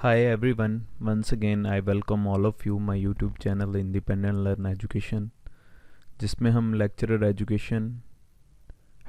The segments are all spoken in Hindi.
Hi everyone, once again I welcome all of you my YouTube channel Independent Learn Education जिसमें हम लेक्चरर एजुकेशन,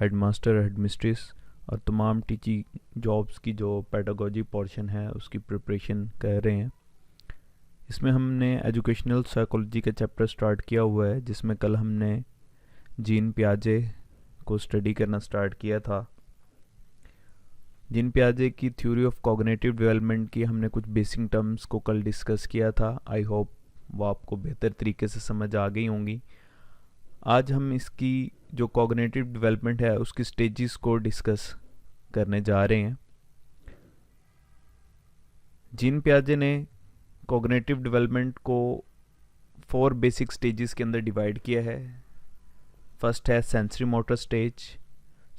हेडमास्टर, हेडमिस्ट्रेस और तमाम टीचिंग जॉब्स की जो पेडागोजी पोर्शन है उसकी प्रिपरेशन कर रहे हैं। इसमें हमने एजुकेशनल साइकोलॉजी का चैप्टर स्टार्ट किया हुआ है जिसमें कल हमने जीन पियाजे को स्टडी करना स्टार्ट किया था। जीन पियाजे की थ्योरी ऑफ कॉग्निटिव डेवलपमेंट की हमने कुछ बेसिक टर्म्स को कल डिस्कस किया था। आई होप वो आपको बेहतर तरीके से समझ आ गई होंगी। आज हम इसकी जो कॉग्निटिव डेवलपमेंट है उसकी स्टेजेस को डिस्कस करने जा रहे हैं। जीन पियाजे ने कॉग्निटिव डेवलपमेंट को 4 बेसिक स्टेजेस के अंदर डिवाइड किया है। फर्स्ट है sensory motor stage,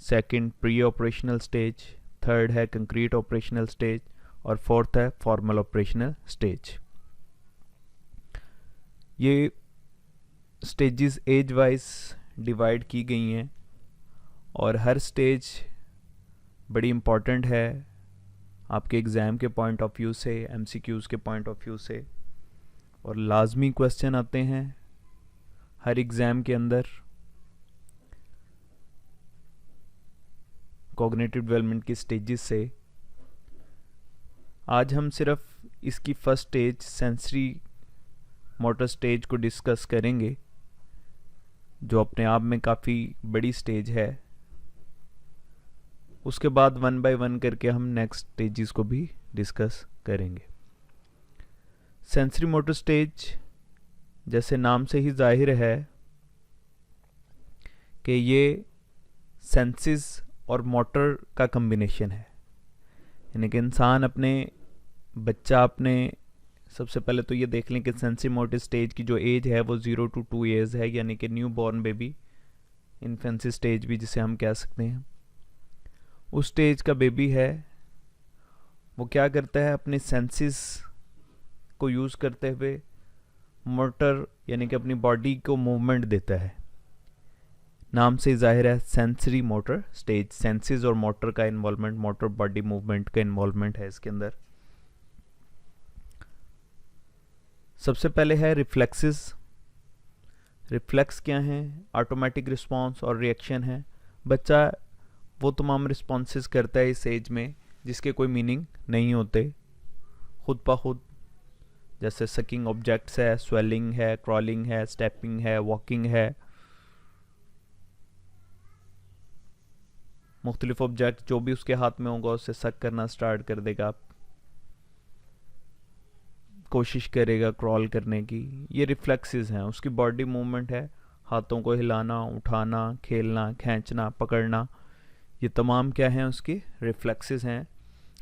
second pre operational stage, third है कंक्रीट ऑपरेशनल स्टेज और फोर्थ है फॉर्मल ऑपरेशनल स्टेज। ये स्टेजेस एज वाइज डिवाइड की गई हैं और हर स्टेज बड़ी इम्पॉर्टेंट है आपके एग्ज़ाम के पॉइंट ऑफ व्यू से, एमसीक्यूज़ के पॉइंट ऑफ व्यू से, और लाजमी क्वेश्चन आते हैं हर एग्ज़ाम के अंदर कॉग्निटिव डेवलपमेंट की स्टेजेस से। आज हम सिर्फ इसकी first stage sensory motor stage को डिस्कस करेंगे जो अपने आप में काफ़ी बड़ी स्टेज है। उसके बाद 1 बाय 1 करके हम नेक्स्ट स्टेजेस को भी डिस्कस करेंगे। सेंसरी मोटर स्टेज जैसे नाम से ही जाहिर है कि ये सेंसेस और मोटर का कम्बिनेशन है, यानी कि इंसान बच्चा अपने सबसे पहले तो ये देख लें कि सेंसरी मोटर स्टेज की जो एज है वो 0 to 2 ईयर्स है, यानी कि new born baby, infancy stage भी जिसे हम कह सकते हैं। उस स्टेज का बेबी है वो क्या करता है, अपने सेंसेस को यूज़ करते हुए मोटर यानी कि अपनी बॉडी को मूवमेंट देता है। नाम से जाहिर है सेंसरी मोटर स्टेज, सेंसेस और मोटर का इन्वॉल्वमेंट, मोटर बॉडी मूवमेंट का इन्वॉल्वमेंट है इसके अंदर। सबसे पहले है रिफ्लेक्सेस। रिफ्लेक्स क्या हैं? ऑटोमेटिक रिस्पांस और रिएक्शन है। बच्चा वो तमाम रिस्पॉन्सेस करता है इस एज में जिसके कोई मीनिंग नहीं होते, खुद ब खुद, जैसे सकिंग ऑब्जेक्ट्स है, स्वेलिंग है, क्रॉलिंग है, स्टेपिंग है, वॉकिंग है। मुख्तलिफ ऑब्जेक्ट जो भी उसके हाथ में होगा उससे सक करना स्टार्ट कर देगा, कोशिश करेगा क्रॉल करने की। ये रिफ्लेक्सेस हैं, उसकी बॉडी मूवमेंट है, हाथों को हिलाना, उठाना, खेलना, खींचना, पकड़ना, ये तमाम क्या हैं उसकी रिफ्लेक्सेस हैं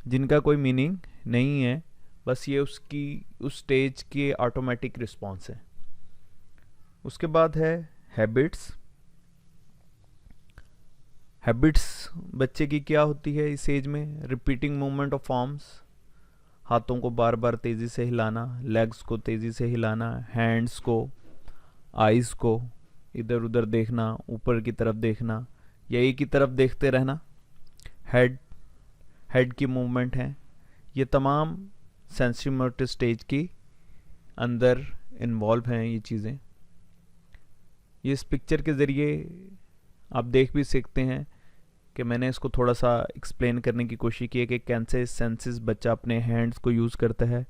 जिनका कोई मीनिंग नहीं है, बस ये उसकी उस स्टेज के ऑटोमेटिक रिस्पॉन्स है। उसके बाद है हैबिट्स। हैबिट्स बच्चे की क्या होती है इस एज में? रिपीटिंग मूवमेंट ऑफ फॉर्म्स, हाथों को बार बार तेज़ी से हिलाना, लेग्स को तेज़ी से हिलाना, हैंड्स को, आइज़ को इधर उधर देखना, ऊपर की तरफ देखना या एक ही तरफ देखते रहना, हेड की मूवमेंट है। ये तमाम सेंसरी मोटर स्टेज की अंदर इन्वॉल्व हैं ये चीज़ें। ये इस पिक्चर के ज़रिए आप देख भी सकते हैं कि मैंने इसको थोड़ा सा एक्सप्लेन करने की कोशिश की है कि कैसे सेंसेस बच्चा अपने हैंड्स को यूज़ करता है,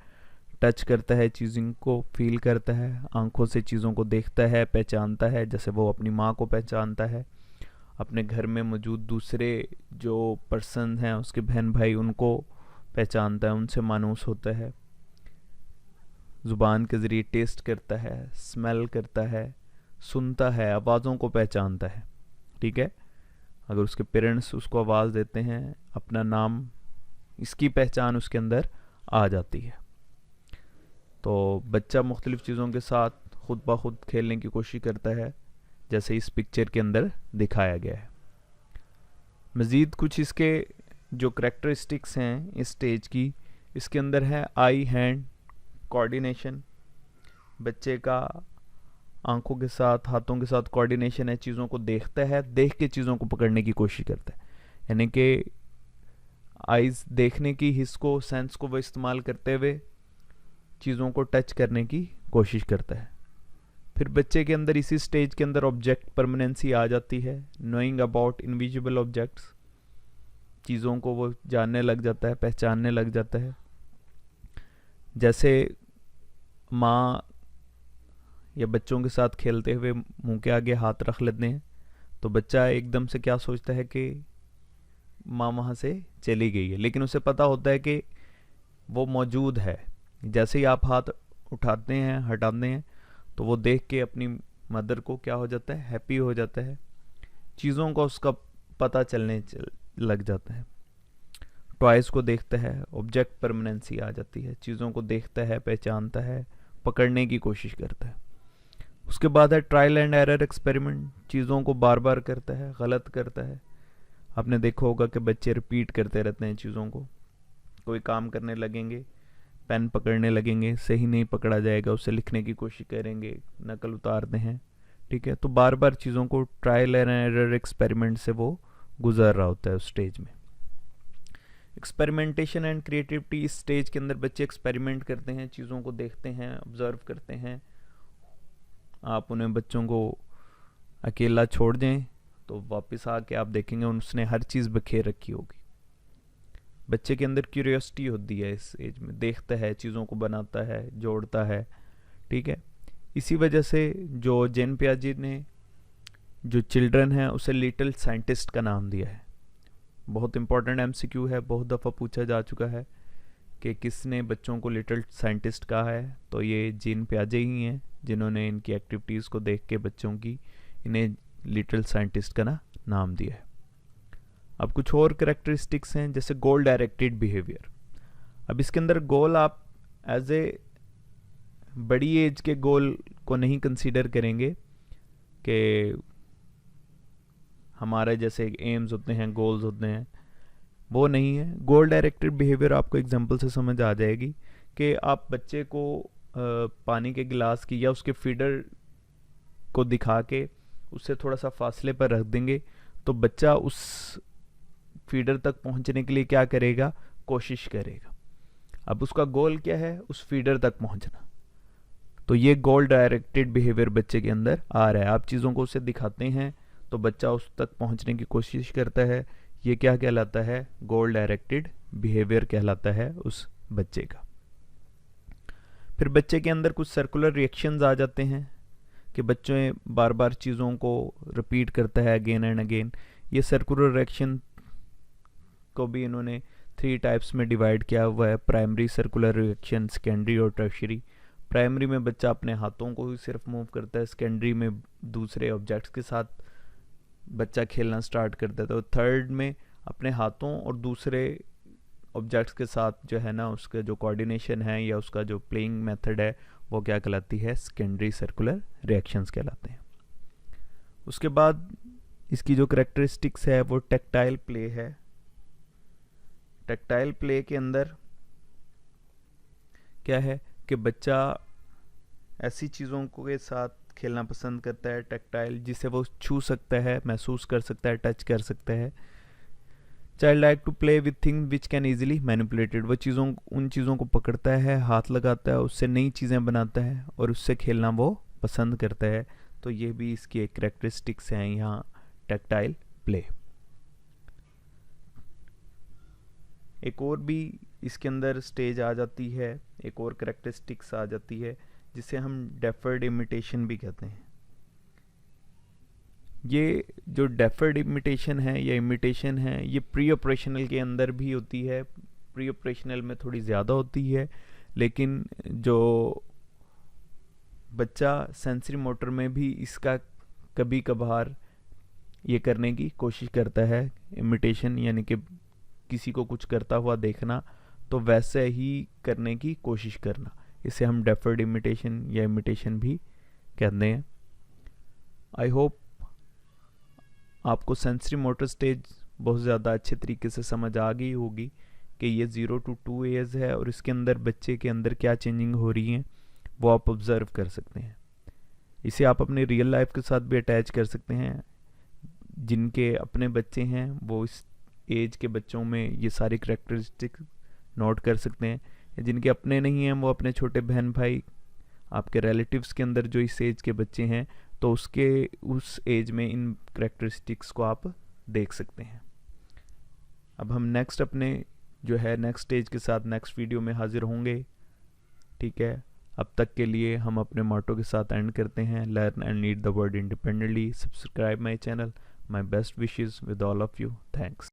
टच करता है, चीज़ों को फील करता है, आंखों से चीज़ों को देखता है, पहचानता है, जैसे वो अपनी माँ को पहचानता है, अपने घर में मौजूद दूसरे जो पर्सन हैं उसके बहन भाई उनको पहचानता है, उनसे मानूस होता है, ज़ुबान के ज़रिए टेस्ट करता है, स्मेल करता है, सुनता है, आवाज़ों को पहचानता है। ठीक है, अगर उसके पेरेंट्स उसको आवाज़ देते हैं, अपना नाम, इसकी पहचान उसके अंदर आ जाती है। तो बच्चा मुख्तलिफ़ चीज़ों के साथ खुद ब खुद खेलने की कोशिश करता है जैसे इस पिक्चर के अंदर दिखाया गया है। मज़ीद कुछ इसके जो करैक्टरिस्टिक्स हैं इस स्टेज की, इसके अंदर है आई हैंड कोऑर्डिनेशन। बच्चे का आंखों के साथ, हाथों के साथ कोऑर्डिनेशन है, चीज़ों को देखता है, देख के चीज़ों को पकड़ने की कोशिश करता है, यानी कि आइज़ देखने की हिस्स को, सेंस को वो इस्तेमाल करते हुए चीज़ों को टच करने की कोशिश करता है। फिर बच्चे के अंदर इसी स्टेज के अंदर ऑब्जेक्ट परमानेंसी आ जाती है, नोइंग अबाउट इनविजिबल ऑब्जेक्ट्स, चीज़ों को वो जानने लग जाता है, पहचानने लग जाता है। जैसे माँ या बच्चों के साथ खेलते हुए मुंह के आगे हाथ रख लेते हैं तो बच्चा एकदम से क्या सोचता है कि माँ वहाँ से चली गई है, लेकिन उसे पता होता है कि वो मौजूद है। जैसे ही आप हाथ उठाते हैं, हटाते हैं, तो वो देख के अपनी मदर को क्या हो जाता है, हैप्पी हो जाता है, चीज़ों का उसका पता चलने लग जाता है। टॉयज़ को देखता है, ऑब्जेक्ट परमानेंसी आ जाती है, चीज़ों को देखता है, पहचानता है, पकड़ने की कोशिश करता है। उसके बाद है ट्रायल एंड एरर एक्सपेरिमेंट, चीज़ों को बार बार करता है, गलत करता है। आपने देखा होगा कि बच्चे रिपीट करते रहते हैं चीज़ों को। कोई काम करने लगेंगे, पेन पकड़ने लगेंगे, सही नहीं पकड़ा जाएगा, उसे लिखने की कोशिश करेंगे, नकल उतारते हैं, ठीक है। तो बार बार चीज़ों को ट्रायल एंड एरर एक्सपेरिमेंट से वो गुजर रहा होता है उस स्टेज में। एक्सपेरिमेंटेशन एंड क्रिएटिविटी, इस स्टेज के अंदर बच्चे एक्सपेरिमेंट करते हैं, चीज़ों को देखते हैं, ऑब्जर्व करते हैं। आप उन्हें बच्चों को अकेला छोड़ दें तो वापस आके आप देखेंगे उसने हर चीज़ बखेर रखी होगी। बच्चे के अंदर क्यूरियोसिटी होती है इस एज में, देखता है, चीज़ों को बनाता है, जोड़ता है, ठीक है। इसी वजह से जो जेन पियाजे ने जो चिल्ड्रन है उसे लिटिल साइंटिस्ट का नाम दिया है। बहुत इंपॉर्टेंट एमसीक्यू है, बहुत दफ़ा पूछा जा चुका है कि किसने बच्चों को लिटिल साइंटिस्ट कहा है, तो ये जेन पियाजे ही हैं जिन्होंने इनकी एक्टिविटीज़ को देख के बच्चों की इन्हें लिटिल साइंटिस्ट का नाम दिया है। अब कुछ और करेक्टरिस्टिक्स हैं, जैसे गोल डायरेक्टेड बिहेवियर। अब इसके अंदर गोल आप एज ए बड़ी एज के गोल को नहीं कंसीडर करेंगे कि हमारे जैसे एम्स होते हैं, गोल्स होते हैं, वो नहीं है। गोल डायरेक्टेड बिहेवियर आपको एग्जांपल से समझ आ जाएगी कि आप बच्चे को पानी के गिलास की या उसके फीडर को दिखा के उससे थोड़ा सा फासले पर रख देंगे तो बच्चा उस फीडर तक पहुंचने के लिए क्या करेगा, कोशिश करेगा। अब उसका गोल क्या है, उस फीडर तक पहुंचना। तो ये गोल डायरेक्टेड बिहेवियर बच्चे के अंदर आ रहा है। आप चीज़ों को उसे दिखाते हैं तो बच्चा उस तक पहुंचने की कोशिश करता है। ये क्या कहलाता है, गोल डायरेक्टेड बिहेवियर कहलाता है उस बच्चे का। फिर बच्चे के अंदर कुछ सर्कुलर रिएक्शंस आ जाते हैं कि बच्चे बार बार चीज़ों को रिपीट करता है अगेन एंड अगेन। ये सर्कुलर रिएक्शन को भी इन्होंने 3 टाइप्स में डिवाइड किया हुआ है, प्राइमरी सर्कुलर रिएक्शन, सेकेंडरी और टर्शियरी। प्राइमरी में बच्चा अपने हाथों को ही सिर्फ मूव करता है, सेकेंडरी में दूसरे ऑब्जेक्ट्स के साथ बच्चा खेलना स्टार्ट कर देता है, तो थर्ड में अपने हाथों और दूसरे ऑब्जेक्ट्स के साथ जो है ना उसका जो कोऑर्डिनेशन है या उसका जो प्लेइंग मेथड है वो क्या कहलाती है, सेकेंडरी सर्कुलर रिएक्शंस कहलाते हैं। उसके बाद इसकी जो करेक्टरिस्टिक्स है वो टेक्टाइल प्ले है। टेक्टाइल प्ले के अंदर क्या है कि बच्चा ऐसी चीज़ों के साथ खेलना पसंद करता है, टेक्टाइल, जिसे वो छू सकता है, महसूस कर सकता है, टच कर सकता है। Child like to play with things which can easily manipulated, वो उन चीज़ों को पकड़ता है, हाथ लगाता है, उससे नई चीज़ें बनाता है और उससे खेलना वो पसंद करता है। तो ये भी इसकी एक करेक्टरिस्टिक्स हैं यहाँ, टेक्टाइल प्ले। एक और भी इसके अंदर स्टेज आ जाती है, एक और करेक्टरिस्टिक्स आ जाती है जिसे हम डेफर्ड इमिटेशन भी कहते हैं। ये जो डेफर्ड इमिटेशन है या इमिटेशन है ये प्री ऑपरेशनल के अंदर भी होती है, प्री ऑपरेशनल में थोड़ी ज़्यादा होती है, लेकिन जो बच्चा सेंसरी मोटर में भी इसका कभी कभार ये करने की कोशिश करता है, इमिटेशन यानी कि किसी को कुछ करता हुआ देखना तो वैसे ही करने की कोशिश करना, इसे हम डेफर्ड इमिटेशन या इमिटेशन भी कहते हैं। आई होप आपको सेंसरी मोटर स्टेज बहुत ज़्यादा अच्छे तरीके से समझ आ गई होगी कि ये 0 to 2 एज है और इसके अंदर बच्चे के अंदर क्या चेंजिंग हो रही हैं वो आप ऑब्ज़र्व कर सकते हैं। इसे आप अपने रियल लाइफ के साथ भी अटैच कर सकते हैं। जिनके अपने बच्चे हैं वो इस एज के बच्चों में ये सारी करेक्टरिस्टिक नोट कर सकते हैं। जिनके अपने नहीं हैं वो अपने छोटे बहन भाई, आपके रिलेटिव्स के अंदर जो इस एज के बच्चे हैं, तो उसके उस एज में इन करेक्टरिस्टिक्स को आप देख सकते हैं। अब हम नेक्स्ट अपने जो है नेक्स्ट स्टेज के साथ नेक्स्ट वीडियो में हाजिर होंगे। ठीक है, अब तक के लिए हम अपने मोटो के साथ एंड करते हैं। Learn and lead the world independently. Subscribe my channel. My best wishes with all of you. Thanks.